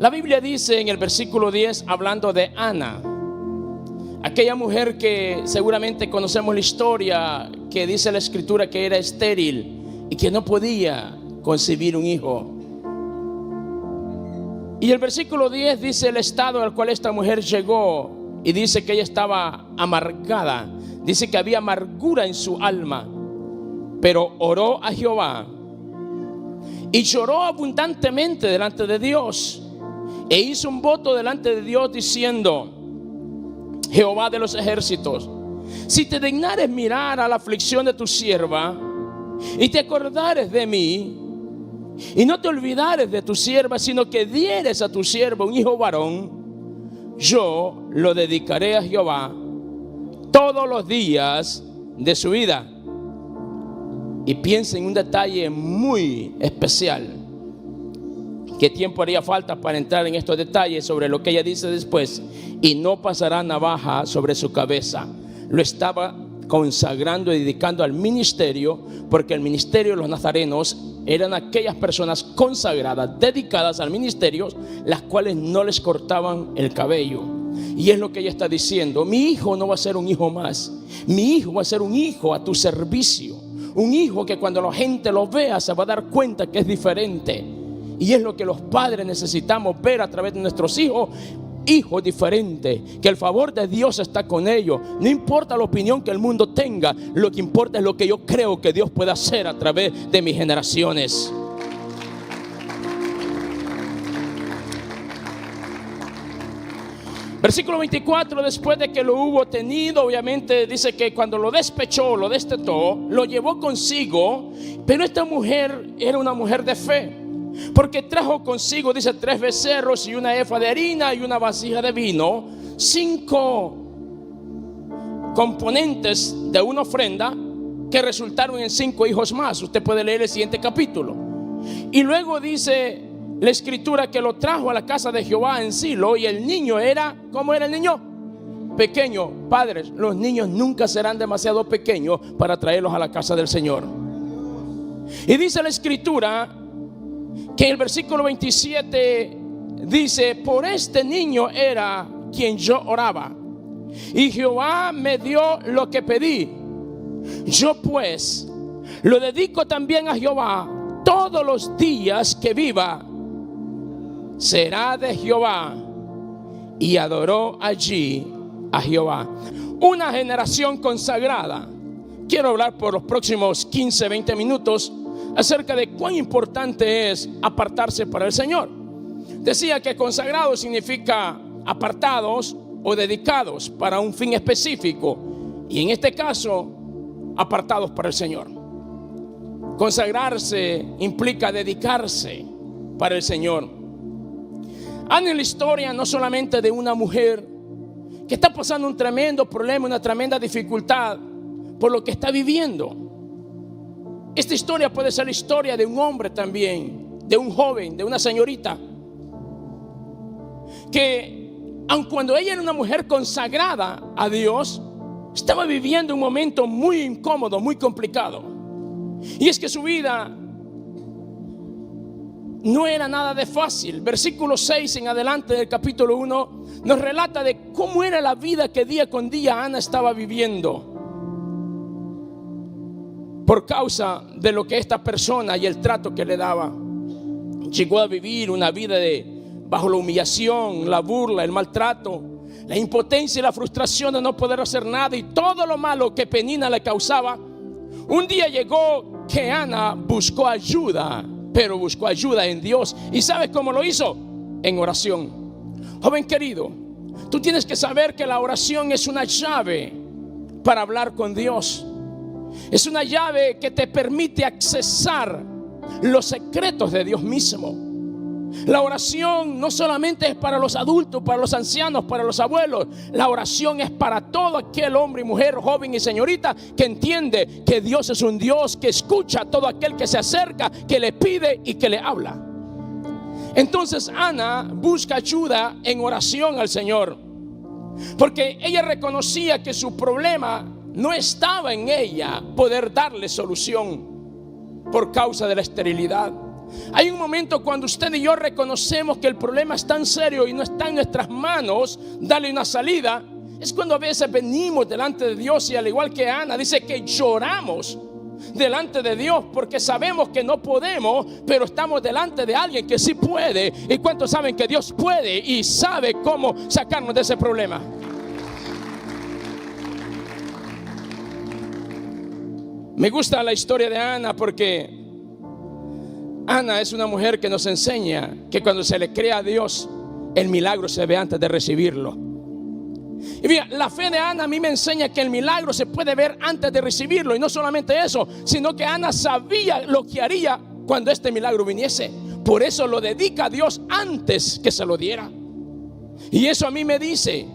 La Biblia dice en el versículo 10, hablando de Ana, aquella mujer que seguramente conocemos la historia, que dice la escritura que era estéril y que no podía concebir un hijo. Y el versículo 10 dice el estado al cual esta mujer llegó, y dice que ella estaba amargada. Dice que había amargura en su alma, pero oró a Jehová y lloró abundantemente delante de Dios, e hizo un voto delante de Dios diciendo: Jehová de los ejércitos, si te dignares mirar a la aflicción de tu sierva, y te acordares de mí, y no te olvidares de tu sierva, sino que dieres a tu sierva un hijo varón, yo lo dedicaré a Jehová todos los días de su vida. Y piensa en un detalle muy especial. ¿Qué tiempo haría falta para entrar en estos detalles sobre lo que ella dice después? Y no pasará navaja sobre su cabeza. Lo estaba consagrando y dedicando al ministerio, porque el ministerio de los nazarenos eran aquellas personas consagradas, dedicadas al ministerio, las cuales no les cortaban el cabello. Y es lo que ella está diciendo: mi hijo no va a ser un hijo más, mi hijo va a ser un hijo a tu servicio, un hijo que cuando la gente lo vea se va a dar cuenta que es diferente. Y es lo que los padres necesitamos ver a través de nuestros hijos diferentes, que el favor de Dios está con ellos. No importa la opinión que el mundo tenga, lo que importa es lo que yo creo que Dios puede hacer a través de mis generaciones. Versículo 24, después de que lo hubo tenido, obviamente dice que cuando lo despechó, lo destetó, lo llevó consigo. Pero esta mujer era una mujer de fe, porque trajo consigo, dice, 3 becerros y una efa de harina y una vasija de vino, 5 componentes de una ofrenda que resultaron en 5 hijos más. Usted puede leer el siguiente capítulo. Y luego dice la escritura que lo trajo a la casa de Jehová en Silo. Y el niño era, ¿cómo era el niño? Pequeño. Padres, los niños nunca serán demasiado pequeños para traerlos a la casa del Señor. Y dice la escritura que el versículo 27 dice: por este niño era quien yo oraba, y Jehová me dio lo que pedí. Yo pues lo dedico también a Jehová todos los días que viva. Será de Jehová. Y adoró allí a Jehová. Una generación consagrada. Quiero hablar por los próximos 15-20 minutos acerca de cuán importante es apartarse para el Señor. Decía que consagrado significa apartados o dedicados para un fin específico, y en este caso apartados para el Señor. Consagrarse implica dedicarse para el Señor. Hay en la historia no solamente de una mujer que está pasando un tremendo problema, una tremenda dificultad por lo que está viviendo. Esta historia puede ser la historia de un hombre también, de un joven, de una señorita, que aun cuando ella era una mujer consagrada a Dios, estaba viviendo un momento muy incómodo, muy complicado. Y es que su vida no era nada de fácil. Versículo 6 en adelante del capítulo 1 nos relata de cómo era la vida que día con día Ana estaba viviendo, por causa de lo que esta persona y el trato que le daba. Llegó a vivir una vida bajo la humillación, la burla, el maltrato, la impotencia y la frustración de no poder hacer nada, y todo lo malo que Penina le causaba. Un día llegó que Ana buscó ayuda, pero buscó ayuda en Dios. ¿Y sabes cómo lo hizo? En oración. Joven querido, tú tienes que saber que la oración es una llave para hablar con Dios. Es una llave que te permite accesar los secretos de Dios mismo. La oración no solamente es para los adultos, para los ancianos, para los abuelos. La oración es para todo aquel hombre y mujer, joven y señorita, que entiende que Dios es un Dios que escucha a todo aquel que se acerca, que le pide y que le habla. Entonces Ana busca ayuda en oración al Señor, porque ella reconocía que su problema no estaba en ella poder darle solución por causa de la esterilidad. Hay un momento cuando usted y yo reconocemos que el problema es tan serio y no está en nuestras manos darle una salida. Es cuando a veces venimos delante de Dios y al igual que Ana dice que lloramos delante de Dios porque sabemos que no podemos, pero estamos delante de alguien que sí puede. ¿Y cuántos saben que Dios puede y sabe cómo sacarnos de ese problema? Me gusta la historia de Ana porque Ana es una mujer que nos enseña que cuando se le cree a Dios, el milagro se ve antes de recibirlo. Y mira, la fe de Ana a mí me enseña que el milagro se puede ver antes de recibirlo. Y no solamente eso, sino que Ana sabía lo que haría cuando este milagro viniese. Por eso lo dedica a Dios antes que se lo diera. Y eso a mí me dice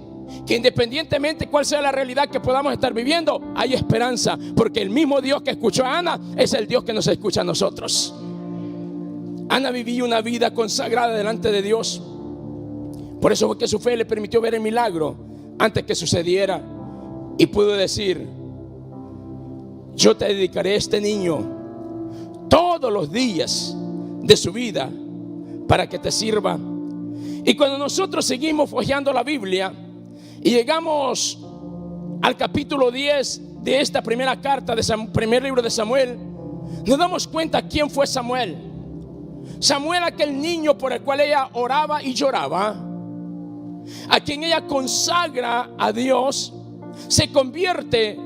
que independientemente cuál sea la realidad que podamos estar viviendo, hay esperanza, porque el mismo Dios que escuchó a Ana es el Dios que nos escucha a nosotros. Ana vivía una vida consagrada delante de Dios. Por eso fue que su fe le permitió ver el milagro antes que sucediera. Y pudo decir: yo te dedicaré a este niño todos los días de su vida para que te sirva. Y cuando nosotros seguimos hojeando la Biblia y llegamos al capítulo 10 de esta primera carta del primer libro de Samuel, nos damos cuenta quién fue Samuel. Samuel, aquel niño por el cual ella oraba y lloraba, a quien ella consagra a Dios, se convierte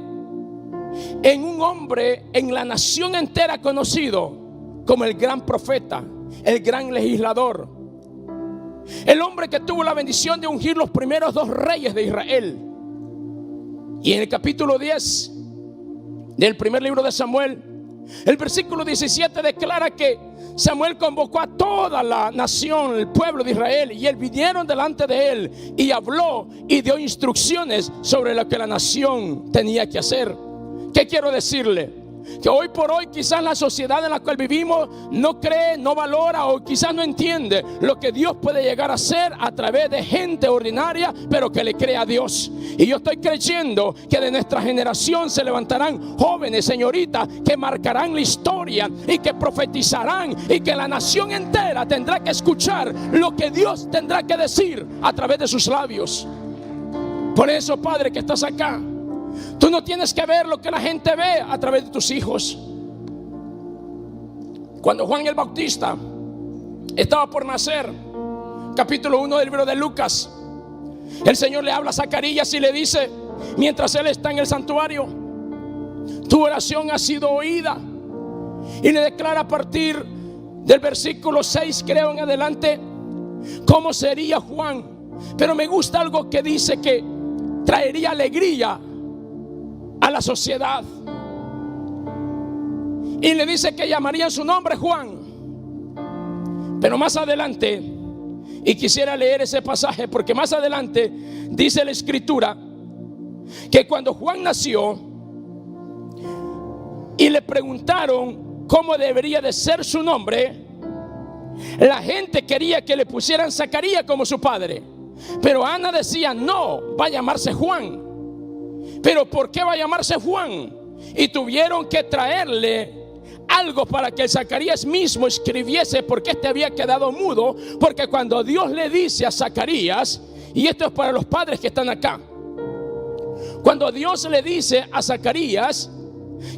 en un hombre en la nación entera conocido como el gran profeta, el gran legislador, el hombre que tuvo la bendición de ungir los primeros 2 reyes de Israel. Y en el capítulo 10 del primer libro de Samuel, el versículo 17 declara que Samuel convocó a toda la nación, el pueblo de Israel, y él vinieron delante de él y habló y dio instrucciones sobre lo que la nación tenía que hacer. ¿Qué quiero decirle? Que hoy por hoy quizás la sociedad en la cual vivimos no cree, no valora o quizás no entiende lo que Dios puede llegar a hacer a través de gente ordinaria, pero que le cree a Dios. Y yo estoy creyendo que de nuestra generación se levantarán jóvenes, señoritas, que marcarán la historia y que profetizarán, y que la nación entera tendrá que escuchar lo que Dios tendrá que decir a través de sus labios. Por eso, Padre, que estás acá, tú no tienes que ver lo que la gente ve a través de tus hijos. Cuando Juan el Bautista estaba por nacer, capítulo 1 del libro de Lucas, el Señor le habla a Zacarías y le dice, mientras él está en el santuario: tu oración ha sido oída. Y le declara a partir del versículo 6, creo en adelante, cómo sería Juan. Pero me gusta algo que dice que traería alegría a la sociedad. Y le dice que llamarían su nombre Juan. Pero más adelante, y quisiera leer ese pasaje porque más adelante dice la escritura que cuando Juan nació y le preguntaron cómo debería de ser su nombre, la gente quería que le pusieran Zacarías como su padre. Pero Ana decía: no, va a llamarse Juan. Pero ¿por qué va a llamarse Juan? Y tuvieron que traerle algo para que el Zacarías mismo escribiese, porque este había quedado mudo. Porque cuando Dios le dice a Zacarías, y esto es para los padres que están acá, cuando Dios le dice a Zacarías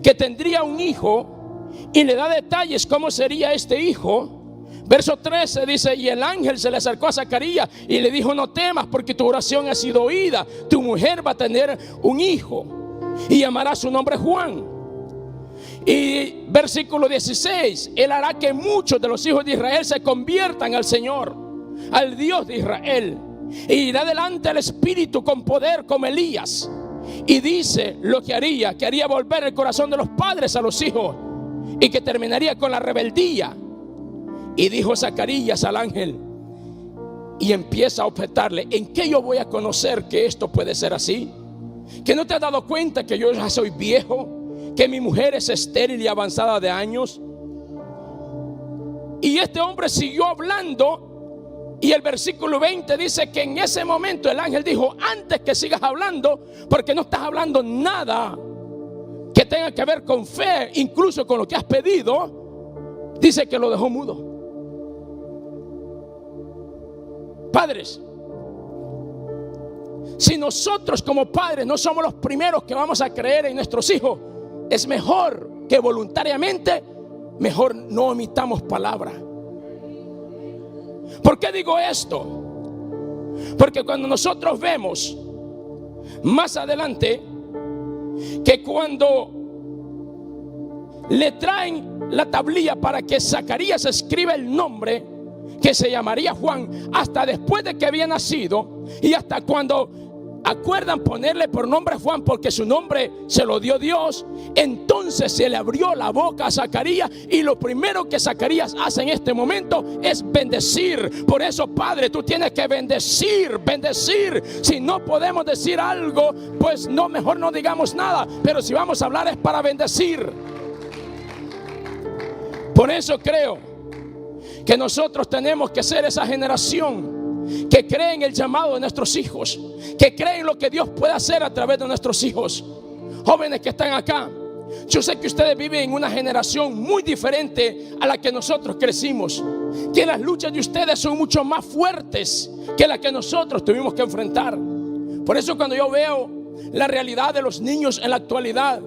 que tendría un hijo y le da detalles cómo sería este hijo, verso 13 dice: y el ángel se le acercó a Zacarías y le dijo: no temas, porque tu oración ha sido oída. Tu mujer va a tener un hijo y llamará su nombre Juan. Y versículo 16: él hará que muchos de los hijos de Israel se conviertan al Señor, al Dios de Israel. Y irá delante el Espíritu con poder como Elías. Y dice lo que haría volver el corazón de los padres a los hijos, y que terminaría con la rebeldía. Y dijo Zacarías al ángel, y empieza a objetarle: ¿en qué yo voy a conocer que esto puede ser así? ¿Que no te has dado cuenta que yo ya soy viejo? ¿Que mi mujer es estéril y avanzada de años? Y este hombre siguió hablando. Y el versículo 20 dice que en ese momento el ángel dijo: antes que sigas hablando, porque no estás hablando nada que tenga que ver con fe, incluso con lo que has pedido, dice que lo dejó mudo. Padres, si nosotros como padres no somos los primeros que vamos a creer en nuestros hijos, es mejor que voluntariamente, mejor no omitamos palabra. ¿Por qué digo esto? Porque cuando nosotros vemos más adelante que cuando le traen la tablilla para que Zacarías escriba el nombre que se llamaría Juan, hasta después de que había nacido, y hasta cuando acuerdan ponerle por nombre Juan porque su nombre se lo dio Dios, entonces se le abrió la boca a Zacarías, y lo primero que Zacarías hace en este momento es bendecir. Por eso, Padre, tú tienes que bendecir. Si no podemos decir algo, pues no, mejor no digamos nada, pero si vamos a hablar es para bendecir. Por eso creo que nosotros tenemos que ser esa generación que cree en el llamado de nuestros hijos, que cree en lo que Dios puede hacer a través de nuestros hijos. Jóvenes que están acá, yo sé que ustedes viven en una generación muy diferente a la que nosotros crecimos, que las luchas de ustedes son mucho más fuertes que las que nosotros tuvimos que enfrentar. Por eso cuando yo veo la realidad de los niños en la actualidad,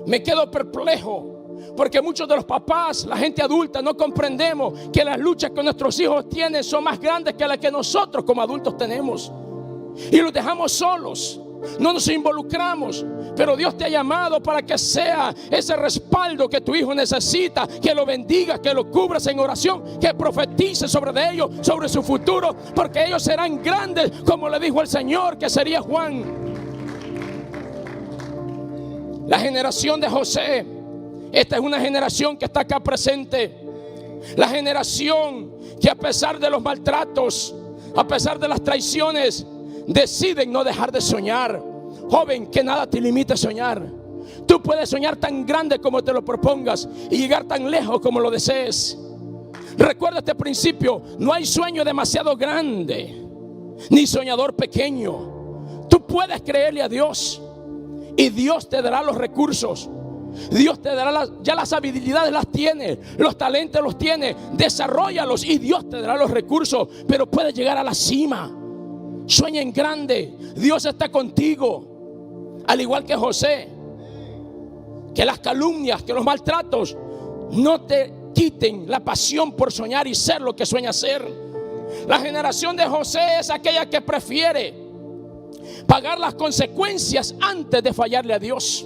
me quedo perplejo. Porque muchos de los papás, la gente adulta, no comprendemos que las luchas que nuestros hijos tienen son más grandes que las que nosotros como adultos tenemos. Y los dejamos solos, no nos involucramos. Pero Dios te ha llamado para que sea ese respaldo que tu hijo necesita, que lo bendiga, que lo cubras en oración, que profetice sobre ellos, sobre su futuro, porque ellos serán grandes, como le dijo el Señor que sería Juan. La generación de José, esta es una generación que está acá presente. La generación que a pesar de los maltratos, a pesar de las traiciones, deciden no dejar de soñar. Joven, que nada te limite a soñar. Tú puedes soñar tan grande como te lo propongas y llegar tan lejos como lo desees. Recuerda este principio: no hay sueño demasiado grande, ni soñador pequeño. Tú puedes creerle a Dios y Dios te dará los recursos. Dios te dará ya las habilidades, las tiene, los talentos los tiene, desarróllalos y Dios te dará los recursos. Pero puedes llegar a la cima. Sueña en grande, Dios está contigo. Al igual que José, que las calumnias, que los maltratos no te quiten la pasión por soñar y ser lo que sueña ser. La generación de José es aquella que prefiere pagar las consecuencias antes de fallarle a Dios.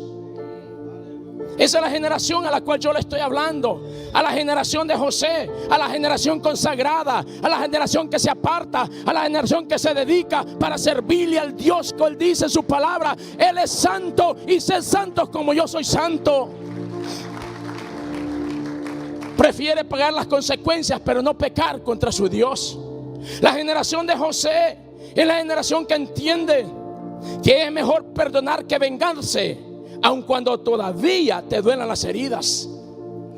Esa es la generación a la cual yo le estoy hablando. A la generación de José, a la generación consagrada, a la generación que se aparta, a la generación que se dedica para servirle al Dios que Él dice en su palabra: Él es santo y sed santos como yo soy santo. Prefiere pagar las consecuencias pero no pecar contra su Dios. La generación de José es la generación que entiende que es mejor perdonar que vengarse, aun cuando todavía te duelan las heridas.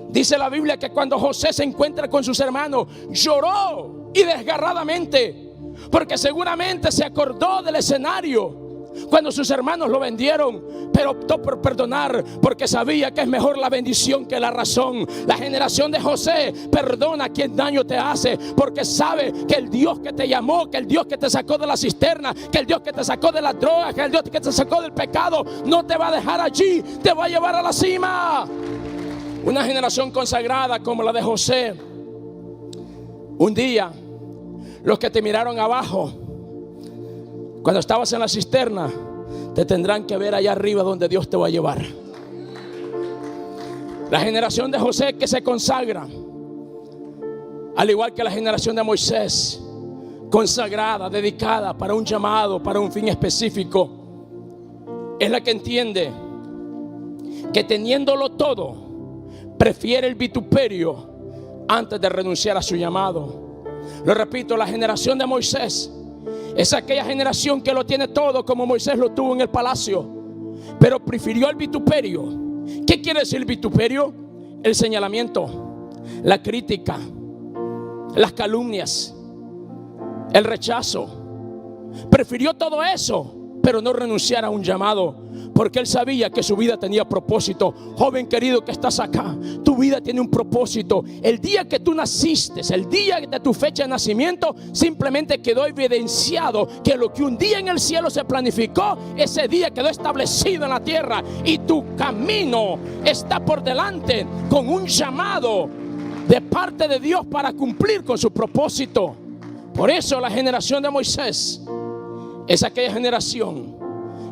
Dice la Biblia que cuando José se encuentra con sus hermanos, lloró y desgarradamente, porque seguramente se acordó del escenario cuando sus hermanos lo vendieron, pero optó por perdonar porque sabía que es mejor la bendición que la razón. La generación de José perdona a quien daño te hace, porque sabe que el Dios que te llamó, que el Dios que te sacó de la cisterna, que el Dios que te sacó de las drogas, que el Dios que te sacó del pecado, no te va a dejar allí, te va a llevar a la cima. Una generación consagrada como la de José. Un día, los que te miraron abajo cuando estabas en la cisterna, te tendrán que ver allá arriba donde Dios te va a llevar. La generación de José que se consagra, al igual que la generación de Moisés, consagrada, dedicada para un llamado, para un fin específico, es la que entiende que teniéndolo todo, prefiere el vituperio antes de renunciar a su llamado. Lo repito, la generación de Moisés es aquella generación que lo tiene todo, como Moisés lo tuvo en el palacio, pero prefirió el vituperio. ¿Qué quiere decir el vituperio? El señalamiento, la crítica, las calumnias, el rechazo. Prefirió todo eso pero no renunciar a un llamado, porque él sabía que su vida tenía propósito. Joven querido que estás acá, tu vida tiene un propósito. El día que tú naciste, el día de tu fecha de nacimiento, simplemente quedó evidenciado que lo que un día en el cielo se planificó, ese día quedó establecido en la tierra, y tu camino está por delante con un llamado de parte de Dios para cumplir con su propósito. Por eso la generación de Moisés es aquella generación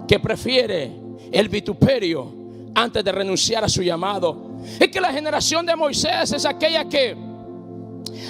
que prefiere el vituperio antes de renunciar a su llamado. Es que la generación de Moisés es aquella que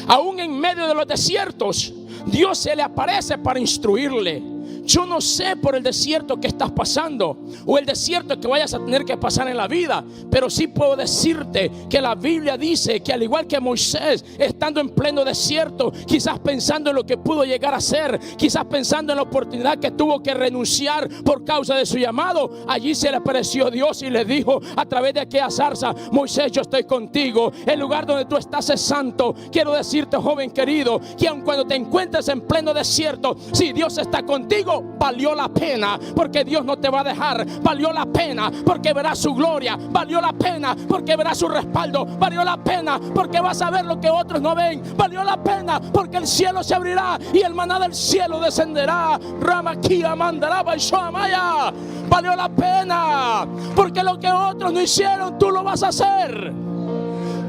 aún en medio de los desiertos, Dios se le aparece para instruirle. Yo no sé por el desierto que estás pasando o el desierto que vayas a tener que pasar en la vida, pero sí puedo decirte que la Biblia dice que al igual que Moisés, estando en pleno desierto, quizás pensando en lo que pudo llegar a ser, quizás pensando en la oportunidad que tuvo que renunciar por causa de su llamado, allí se le apareció Dios y le dijo a través de aquella zarza: Moisés, yo estoy contigo, el lugar donde tú estás es santo. Quiero decirte, joven querido, que aun cuando te encuentres en pleno desierto, si Dios está contigo, valió la pena, porque Dios no te va a dejar. Valió la pena porque verás su gloria. Valió la pena porque verás su respaldo. Valió la pena porque vas a ver lo que otros no ven. Valió la pena porque el cielo se abrirá y el maná del cielo descenderá. Ramaquía mandará Baishoamaya. Valió la pena porque lo que otros no hicieron, tú lo vas a hacer.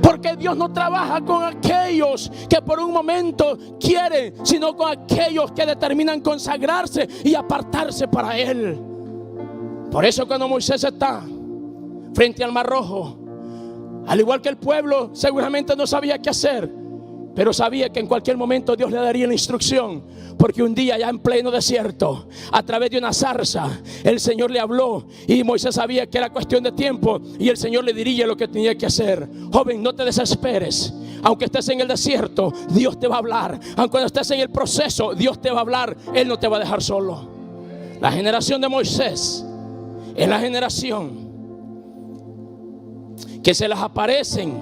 Porque Dios no trabaja con aquellos que por un momento quieren, sino con aquellos que determinan consagrarse y apartarse para Él. Por eso cuando Moisés está frente al Mar Rojo, al igual que el pueblo, seguramente no sabía qué hacer, pero sabía que en cualquier momento Dios le daría la instrucción. Porque un día ya en pleno desierto, a través de una zarza, el Señor le habló y Moisés sabía que era cuestión de tiempo y el Señor le diría lo que tenía que hacer. Joven, no te desesperes. Aunque estés en el desierto, Dios te va a hablar. Aunque estés en el proceso, Dios te va a hablar. Él no te va a dejar solo. La generación de Moisés es la generación que se les aparecen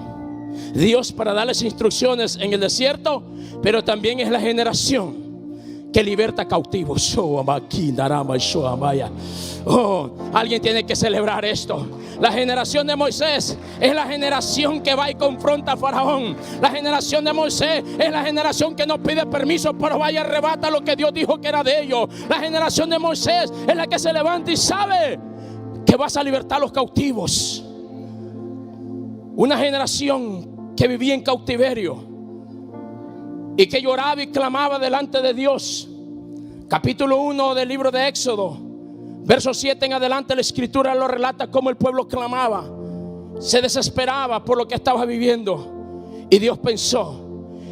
Dios para darles instrucciones en el desierto, pero también es la generación que liberta cautivos. Alguien tiene que celebrar esto. La generación de Moisés es la generación que va y confronta a Faraón. La generación de Moisés es la generación que no pide permiso, pero va y arrebata lo que Dios dijo que era de ellos. La generación de Moisés es la que se levanta y sabe que vas a libertar a los cautivos. Una generación que vivía en cautiverio y que lloraba y clamaba delante de Dios. Capítulo 1 del libro de Éxodo, verso 7 en adelante, la escritura lo relata cómo el pueblo clamaba, se desesperaba por lo que estaba viviendo, y Dios pensó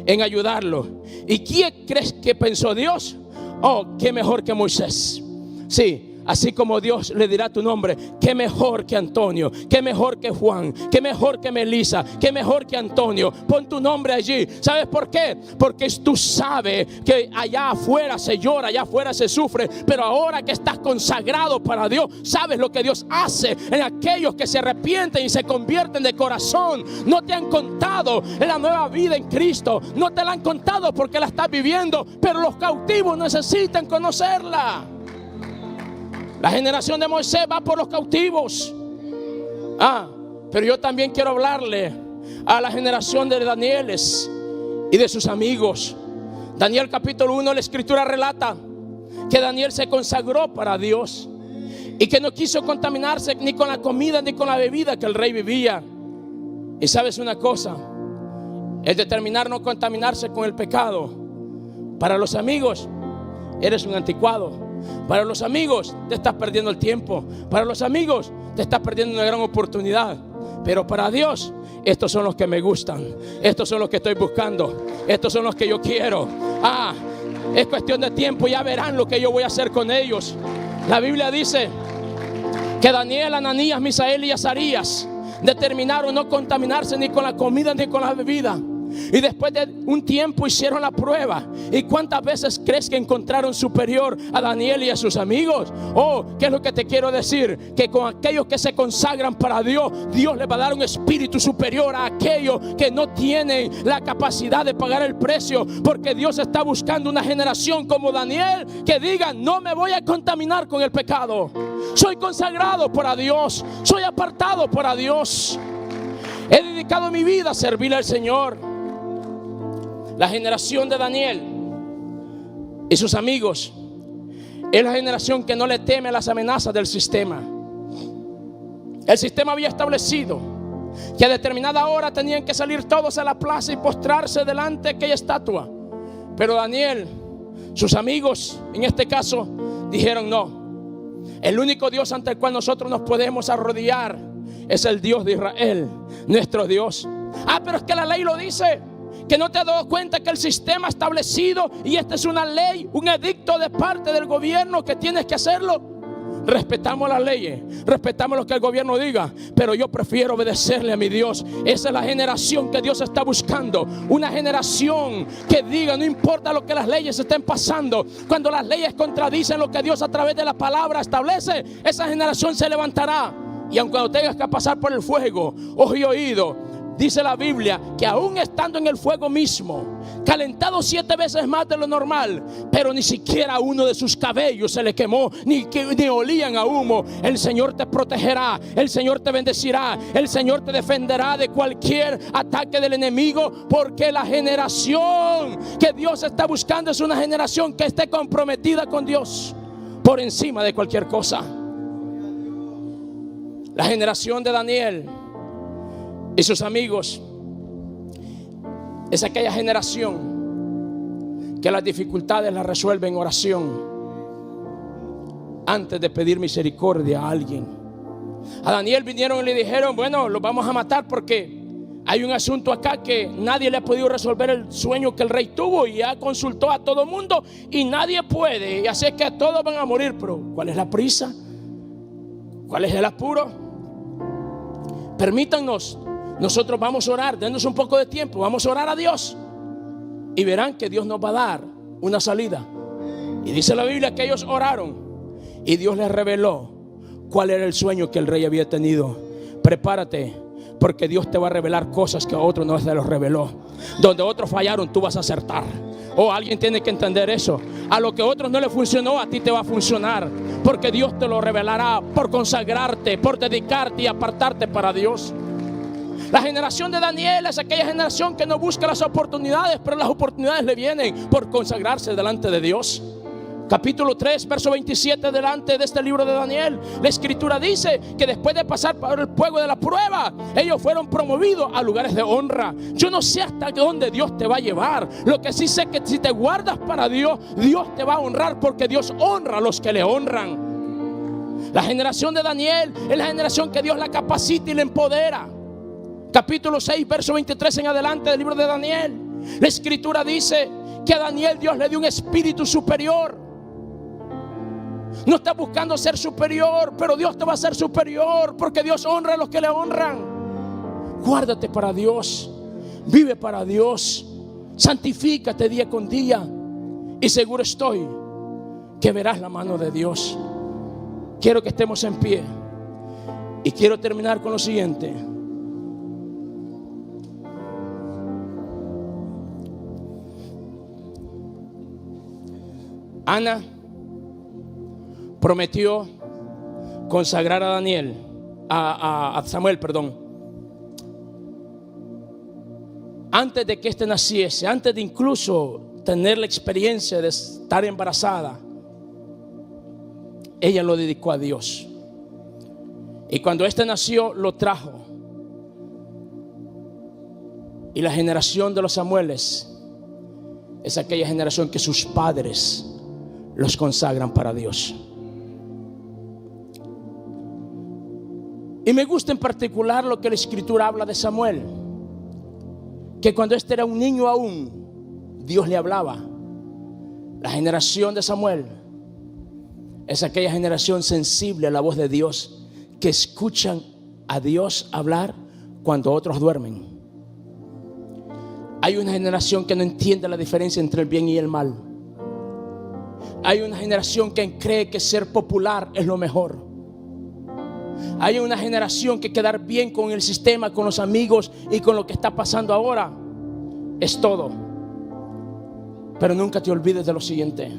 en ayudarlo. ¿Y quién crees que pensó Dios? Oh, qué mejor que Moisés. Sí, así como Dios le dirá tu nombre, qué mejor que Antonio, qué mejor que Juan, qué mejor que Melissa, qué mejor que Antonio. Pon tu nombre allí. ¿Sabes por qué? Porque tú sabes que allá afuera se llora, allá afuera se sufre, pero ahora que estás consagrado para Dios, sabes lo que Dios hace en aquellos que se arrepienten y se convierten de corazón. No te han contado en la nueva vida en Cristo, no te la han contado porque la estás viviendo, pero los cautivos necesitan conocerla. La generación de Moisés va por los cautivos. Pero yo también quiero hablarle a la generación de Danieles y de sus amigos. Daniel capítulo 1, la escritura relata que Daniel se consagró para Dios y que no quiso contaminarse ni con la comida ni con la bebida que el rey vivía. Y sabes una cosa, el determinar no contaminarse con el pecado, para los amigos eres un anticuado. Para los amigos te estás perdiendo el tiempo. Para los amigos te estás perdiendo una gran oportunidad. Pero para Dios, estos son los que me gustan. Estos son los que estoy buscando. Estos son los que yo quiero. Es cuestión de tiempo. Ya verán lo que yo voy a hacer con ellos. La Biblia dice que Daniel, Ananías, Misael y Azarías determinaron no contaminarse ni con la comida ni con la bebida. Y después de un tiempo hicieron la prueba. ¿Y cuántas veces crees que encontraron superior a Daniel y a sus amigos? Oh, ¿qué es lo que te quiero decir? Que con aquellos que se consagran para Dios, Dios les va a dar un espíritu superior a aquellos que no tienen la capacidad de pagar el precio. Porque Dios está buscando una generación como Daniel que diga: no me voy a contaminar con el pecado. Soy consagrado para Dios. Soy apartado para Dios. He dedicado mi vida a servirle al Señor. La generación de Daniel y sus amigos es la generación que no le teme a las amenazas del sistema. El sistema había establecido que a determinada hora tenían que salir todos a la plaza y postrarse delante de aquella estatua. Pero Daniel, sus amigos, en este caso, dijeron: no, el único Dios ante el cual nosotros nos podemos arrodillar es el Dios de Israel, nuestro Dios. Pero es que la ley lo dice. Que no te has dado cuenta que el sistema establecido, y esta es una ley, un edicto de parte del gobierno, que tienes que hacerlo. Respetamos las leyes, respetamos lo que el gobierno diga, pero yo prefiero obedecerle a mi Dios. Esa es la generación que Dios está buscando. Una generación que diga: no importa lo que las leyes estén pasando, cuando las leyes contradicen lo que Dios a través de la palabra establece, esa generación se levantará. Y aunque tengas que pasar por el fuego, ojo y oído, dice la Biblia que aún estando en el fuego mismo, calentado 7 veces más de lo normal, pero ni siquiera uno de sus cabellos se le quemó, ni olían a humo. El Señor te protegerá, el Señor te bendecirá, el Señor te defenderá de cualquier ataque del enemigo, porque la generación que Dios está buscando es una generación que esté comprometida con Dios por encima de cualquier cosa. La generación de Daniel y sus amigos es aquella generación que las dificultades las resuelve en oración antes de pedir misericordia a alguien. A Daniel vinieron y le dijeron: bueno, los vamos a matar porque hay un asunto acá que nadie le ha podido resolver, el sueño que el rey tuvo, y ya consultó a todo mundo y nadie puede, y así es que todos van a morir. Pero ¿cuál es la prisa? ¿Cuál es el apuro? Permítanos. Nosotros vamos a orar, denos un poco de tiempo, vamos a orar a Dios y verán que Dios nos va a dar una salida. Y dice la Biblia que ellos oraron y Dios les reveló cuál era el sueño que el rey había tenido. Prepárate, porque Dios te va a revelar cosas que a otros no se los reveló. Donde otros fallaron, tú vas a acertar. Alguien tiene que entender eso. A lo que a otros no le funcionó, a ti te va a funcionar, porque Dios te lo revelará por consagrarte, por dedicarte y apartarte para Dios. La generación de Daniel es aquella generación que no busca las oportunidades, pero las oportunidades le vienen por consagrarse delante de Dios. Capítulo 3, verso 27, delante de este libro de Daniel, la escritura dice que después de pasar por el fuego de la prueba, ellos fueron promovidos a lugares de honra. Yo no sé hasta dónde Dios te va a llevar. Lo que sí sé que si te guardas para Dios, Dios te va a honrar, porque Dios honra a los que le honran. La generación de Daniel es la generación que Dios la capacita y la empodera. Capítulo 6, verso 23 en adelante del libro de Daniel, la escritura dice que a Daniel Dios le dio un espíritu superior. No estás buscando ser superior, pero Dios te va a hacer superior, porque Dios honra a los que le honran. Guárdate para Dios, vive para Dios, santifícate día con día, y seguro estoy que verás la mano de Dios. Quiero que estemos en pie y quiero terminar con lo siguiente. Ana prometió consagrar a Daniel, a Samuel, antes de que éste naciese, antes de incluso tener la experiencia de estar embarazada. Ella lo dedicó a Dios, y cuando éste nació lo trajo. Y la generación de los Samueles es aquella generación que sus padres los consagran para Dios. Y me gusta en particular lo que la escritura habla de Samuel, que cuando este era un niño aún, Dios le hablaba. La generación de Samuel es aquella generación sensible a la voz de Dios, que escuchan a Dios hablar cuando otros duermen. Hay una generación que no entiende la diferencia entre el bien y el mal. Hay una generación que cree que ser popular es lo mejor. Hay una generación que quedar bien con el sistema, con los amigos y con lo que está pasando ahora es todo. Pero nunca te olvides de lo siguiente: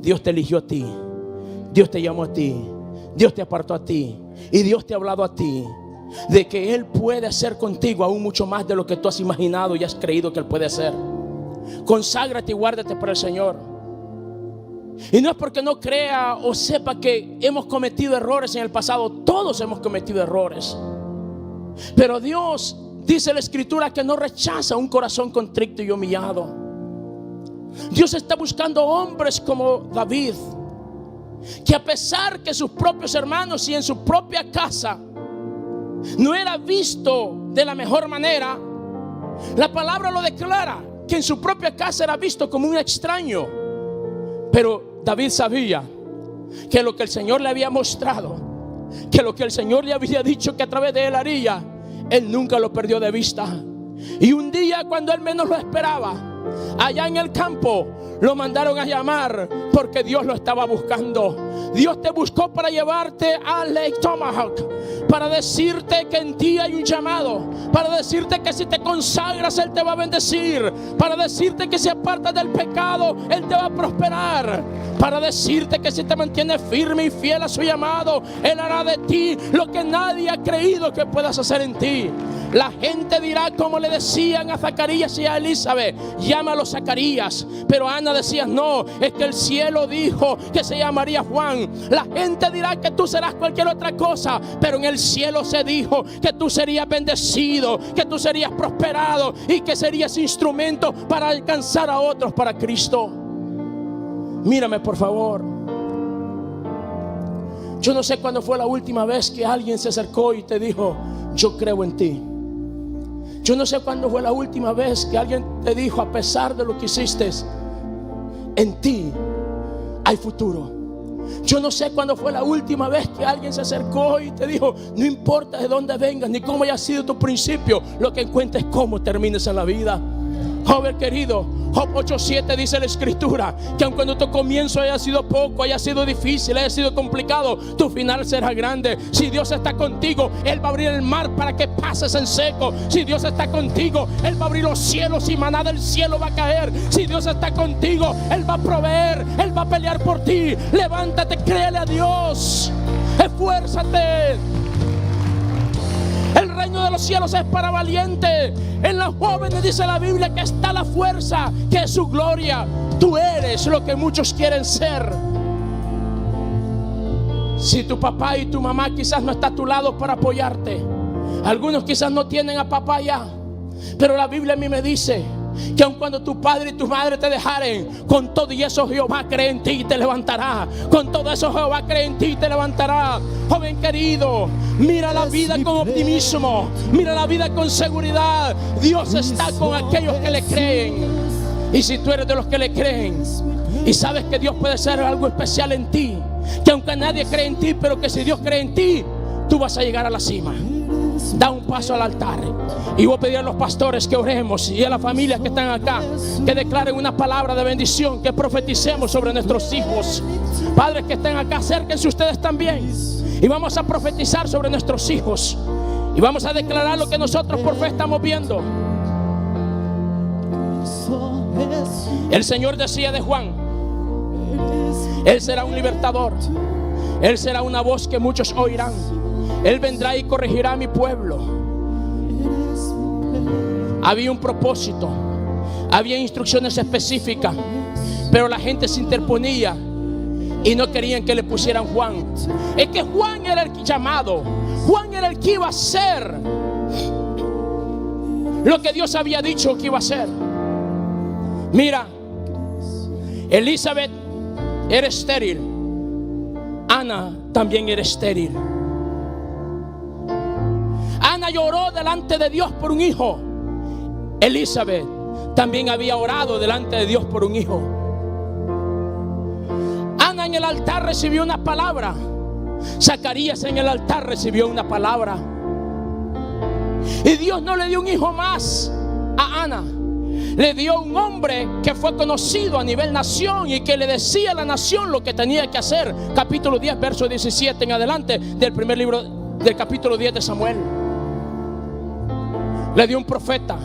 Dios te eligió a ti, Dios te llamó a ti, Dios te apartó a ti y Dios te ha hablado a ti de que Él puede hacer contigo aún mucho más de lo que tú has imaginado y has creído que Él puede hacer. Conságrate y guárdate para el Señor. Y no es porque no crea o sepa que hemos cometido errores en el pasado. Todos hemos cometido errores. Pero Dios, dice la Escritura, que no rechaza un corazón contrito y humillado. Dios está buscando hombres como David, que a pesar que sus propios hermanos y en su propia casa no era visto de la mejor manera, la palabra lo declara, que en su propia casa era visto como un extraño. Pero David sabía que lo que el Señor le había mostrado, que lo que el Señor le había dicho que a través de él haría, él nunca lo perdió de vista. Y un día, cuando él menos lo esperaba, allá en el campo lo mandaron a llamar porque Dios lo estaba buscando. Dios te buscó para llevarte a Lake Tomahawk, para decirte que en ti hay un llamado, para decirte que si te consagras Él te va a bendecir, para decirte que si apartas del pecado Él te va a prosperar, para decirte que si te mantienes firme y fiel a su llamado, Él hará de ti lo que nadie ha creído que puedas hacer en ti. La gente dirá, como le decían a Zacarías y a Elizabeth: llámalo Zacarías. Pero Ana decía: no, es que el cielo dijo que se llamaría Juan. La gente dirá que tú serás cualquier otra cosa, pero en el cielo se dijo que tú serías bendecido, que tú serías prosperado y que serías instrumento para alcanzar a otros para Cristo. Mírame, por favor. Yo no sé cuándo fue la última vez que alguien se acercó y te dijo: yo creo en ti. Yo no sé cuándo fue la última vez que alguien te dijo: a pesar de lo que hiciste, en ti hay futuro. Yo no sé cuándo fue la última vez que alguien se acercó y te dijo: no importa de dónde vengas ni cómo haya sido tu principio, lo que encuentres es cómo termines en la vida. Joven querido, Job 8:7 dice la Escritura que aun cuando tu comienzo haya sido poco, haya sido difícil, haya sido complicado, tu final será grande. Si Dios está contigo, Él va a abrir el mar para que pases en seco. Si Dios está contigo, Él va a abrir los cielos y maná del cielo va a caer. Si Dios está contigo, Él va a proveer, Él va a pelear por ti. Levántate, créele a Dios, esfuérzate. El reino de los cielos es para valientes. En los jóvenes dice la Biblia que está la fuerza, que es su gloria. Tú eres lo que muchos quieren ser. Si tu papá y tu mamá quizás no está a tu lado para apoyarte, algunos quizás no tienen a papá ya, pero la Biblia a mí me dice que aun cuando tu padre y tu madre te dejaren, con todo y eso Jehová cree en ti y te levantará. Con todo eso Jehová cree en ti y te levantará. Joven querido, mira la vida con optimismo, mira la vida con seguridad. Dios está con aquellos que le creen. Y si tú eres de los que le creen y sabes que Dios puede hacer algo especial en ti, que aunque nadie cree en ti, pero que si Dios cree en ti, tú vas a llegar a la cima. Da un paso al altar y voy a pedir a los pastores que oremos, y a las familias que están acá que declaren una palabra de bendición, que profeticemos sobre nuestros hijos. Padres que estén acá, acérquense ustedes también y vamos a profetizar sobre nuestros hijos y vamos a declarar lo que nosotros por fe estamos viendo. El Señor decía de Juan: Él será un libertador, Él será una voz que muchos oirán. Él vendrá y corregirá a mi pueblo. Había un propósito, había instrucciones específicas, pero la gente se interponía y no querían que le pusieran Juan. Es que Juan era el llamado, Juan era el que iba a hacer lo que Dios había dicho que iba a hacer. Mira, Elizabeth era estéril, Ana también era estéril. Ana lloró delante de Dios por un hijo. Elizabeth también había orado delante de Dios por un hijo. Ana en el altar recibió una palabra. Zacarías en el altar recibió una palabra. Y Dios no le dio un hijo más a Ana. le dio un hombre que fue conocido a nivel nación y que le decía a la nación lo que tenía que hacer. Capítulo 10, verso 17 en adelante del primer libro del capítulo 10 de Samuel. Le dio un profeta,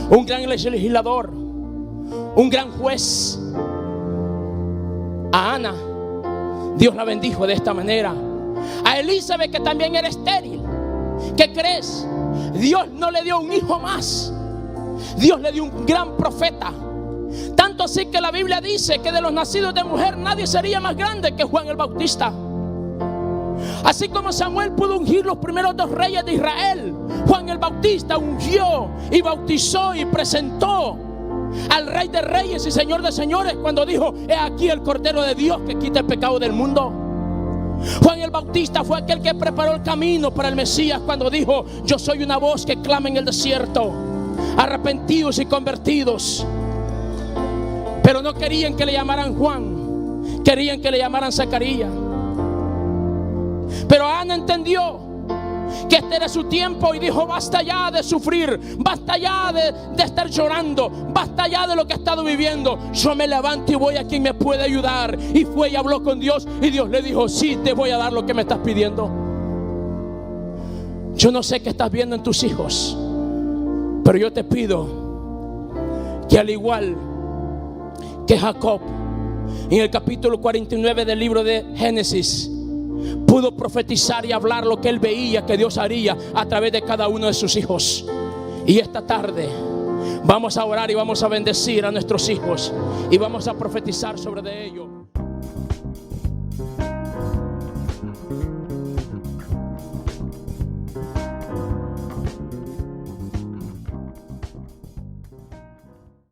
un gran legislador, un gran juez. A Ana, Dios la bendijo de esta manera. A Elizabeth, que también era estéril, ¿qué crees? Dios no le dio un hijo más, Dios le dio un gran profeta. Tanto así que la Biblia dice que de los nacidos de mujer nadie sería más grande que Juan el Bautista. Así como Samuel pudo ungir los primeros 2 reyes de Israel, Juan el Bautista ungió y bautizó y presentó al Rey de Reyes y Señor de Señores cuando dijo: he aquí el Cordero de Dios que quita el pecado del mundo. Juan el Bautista fue aquel que preparó el camino para el Mesías cuando dijo: yo soy una voz que clama en el desierto, arrepentidos y convertidos. Pero no querían que le llamaran Juan, querían que le llamaran Zacarías. Pero Ana entendió que este era su tiempo y dijo: basta ya de sufrir, basta ya de estar llorando, basta ya de lo que he estado viviendo. Yo me levanto y voy a quien me puede ayudar. Y fue y habló con Dios y Dios le dijo: sí, te voy a dar lo que me estás pidiendo. Yo no sé qué estás viendo en tus hijos, pero yo te pido que al igual que Jacob, en el capítulo 49 del libro de Génesis, pudo profetizar y hablar lo que él veía que Dios haría a través de cada uno de sus hijos. Y esta tarde vamos a orar y vamos a bendecir a nuestros hijos y vamos a profetizar sobre de ellos.